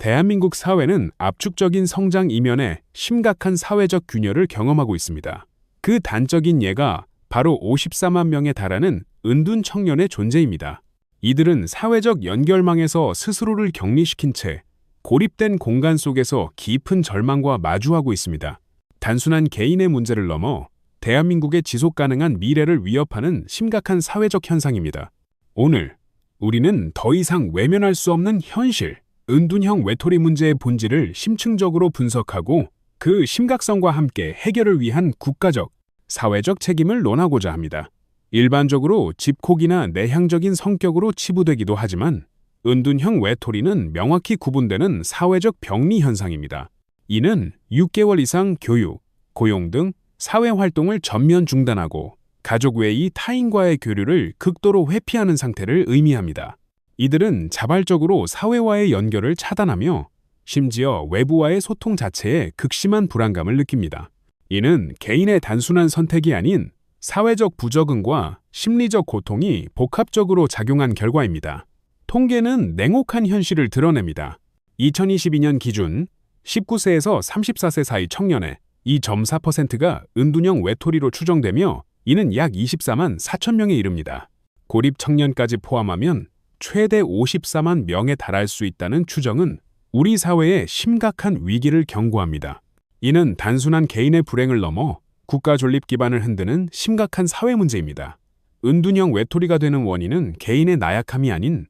대한민국 사회는 압축적인 성장 이면에 심각한 사회적 균열을 경험하고 있습니다. 그 단적인 예가 바로 54만 명에 달하는 은둔 청년의 존재입니다. 이들은 사회적 연결망에서 스스로를 격리시킨 채 고립된 공간 속에서 깊은 절망과 마주하고 있습니다. 단순한 개인의 문제를 넘어 대한민국의 지속 가능한 미래를 위협하는 심각한 사회적 현상입니다. 오늘 우리는 더 이상 외면할 수 없는 현실, 은둔형 외톨이 문제의 본질을 심층적으로 분석하고 그 심각성과 함께 해결을 위한 국가적, 사회적 책임을 논하고자 합니다. 일반적으로 집콕이나 내향적인 성격으로 치부되기도 하지만 은둔형 외톨이는 명확히 구분되는 사회적 병리 현상입니다. 이는 6개월 이상 교육, 고용 등 사회활동을 전면 중단하고 가족 외의 타인과의 교류를 극도로 회피하는 상태를 의미합니다. 이들은 자발적으로 사회와의 연결을 차단하며 심지어 외부와의 소통 자체에 극심한 불안감을 느낍니다. 이는 개인의 단순한 선택이 아닌 사회적 부적응과 심리적 고통이 복합적으로 작용한 결과입니다. 통계는 냉혹한 현실을 드러냅니다. 2022년 기준 19세에서 34세 사이 청년의 2.4%가 은둔형 외톨이로 추정되며 이는 약 24만 4천 명에 이릅니다. 고립 청년까지 포함하면 최대 54만 명에 달할 수 있다는 추정은 우리 사회의 심각한 위기를 경고합니다. 이는 단순한 개인의 불행을 넘어 국가 존립 기반을 흔드는 심각한 사회 문제입니다. 은둔형 외톨이가 되는 원인은 개인의 나약함이 아닌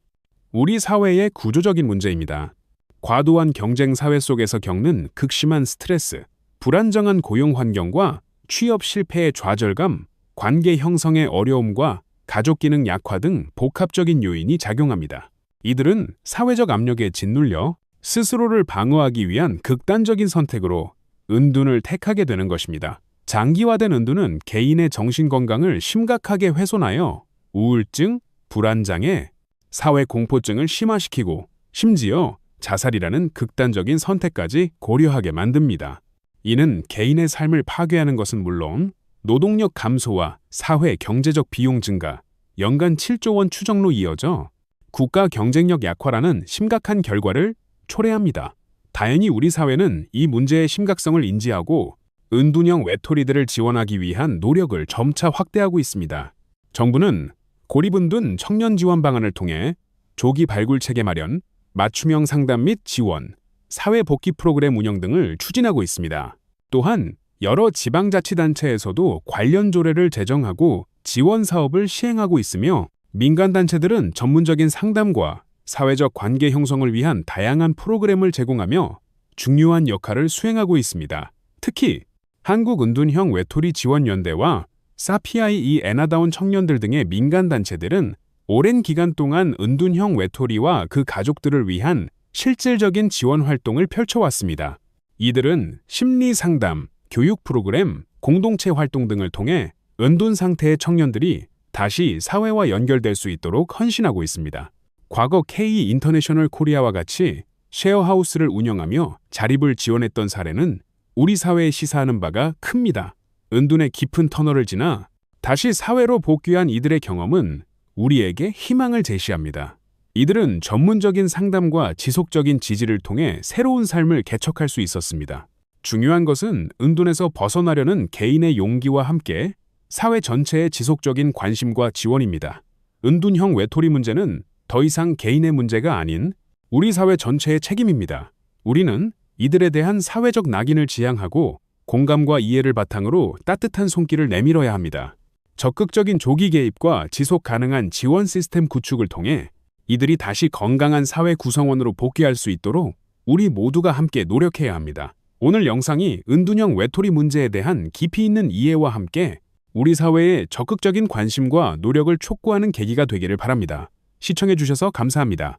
우리 사회의 구조적인 문제입니다. 과도한 경쟁 사회 속에서 겪는 극심한 스트레스, 불안정한 고용 환경과 취업 실패의 좌절감, 관계 형성의 어려움과 가족 기능 약화 등 복합적인 요인이 작용합니다. 이들은 사회적 압력에 짓눌려 스스로를 방어하기 위한 극단적인 선택으로 은둔을 택하게 되는 것입니다. 장기화된 은둔은 개인의 정신건강을 심각하게 훼손하여 우울증, 불안장애, 사회 공포증을 심화시키고 심지어 자살이라는 극단적인 선택까지 고려하게 만듭니다. 이는 개인의 삶을 파괴하는 것은 물론 노동력 감소와 사회 경제적 비용 증가, 연간 7조 원 추정로 이어져 국가 경쟁력 약화라는 심각한 결과를 초래합니다. 다행히 우리 사회는 이 문제의 심각성을 인지하고 은둔형 외톨이들을 지원하기 위한 노력을 점차 확대하고 있습니다. 정부는 고립은둔 청년 지원 방안을 통해 조기 발굴 체계 마련, 맞춤형 상담 및 지원, 사회 복귀 프로그램 운영 등을 추진하고 있습니다. 또한 여러 지방자치단체에서도 관련 조례를 제정하고 지원 사업을 시행하고 있으며 민간단체들은 전문적인 상담과 사회적 관계 형성을 위한 다양한 프로그램을 제공하며 중요한 역할을 수행하고 있습니다. 특히 한국은둔형 외톨이 지원연대와 사피아이 애나다운 청년들 등의 민간단체들은 오랜 기간 동안 은둔형 외톨이와 그 가족들을 위한 실질적인 지원 활동을 펼쳐왔습니다. 이들은 심리 상담, 교육 프로그램, 공동체 활동 등을 통해 은둔 상태의 청년들이 다시 사회와 연결될 수 있도록 헌신하고 있습니다. 과거 K 인터내셔널 코리아와 같이 쉐어하우스를 운영하며 자립을 지원했던 사례는 우리 사회에 시사하는 바가 큽니다. 은둔의 깊은 터널을 지나 다시 사회로 복귀한 이들의 경험은 우리에게 희망을 제시합니다. 이들은 전문적인 상담과 지속적인 지지를 통해 새로운 삶을 개척할 수 있었습니다. 중요한 것은 은둔에서 벗어나려는 개인의 용기와 함께 사회 전체의 지속적인 관심과 지원입니다. 은둔형 외톨이 문제는 더 이상 개인의 문제가 아닌 우리 사회 전체의 책임입니다. 우리는 이들에 대한 사회적 낙인을 지향하고 공감과 이해를 바탕으로 따뜻한 손길을 내밀어야 합니다. 적극적인 조기 개입과 지속 가능한 지원 시스템 구축을 통해 이들이 다시 건강한 사회 구성원으로 복귀할 수 있도록 우리 모두가 함께 노력해야 합니다. 오늘 영상이 은둔형 외톨이 문제에 대한 깊이 있는 이해와 함께 우리 사회의 적극적인 관심과 노력을 촉구하는 계기가 되기를 바랍니다. 시청해주셔서 감사합니다.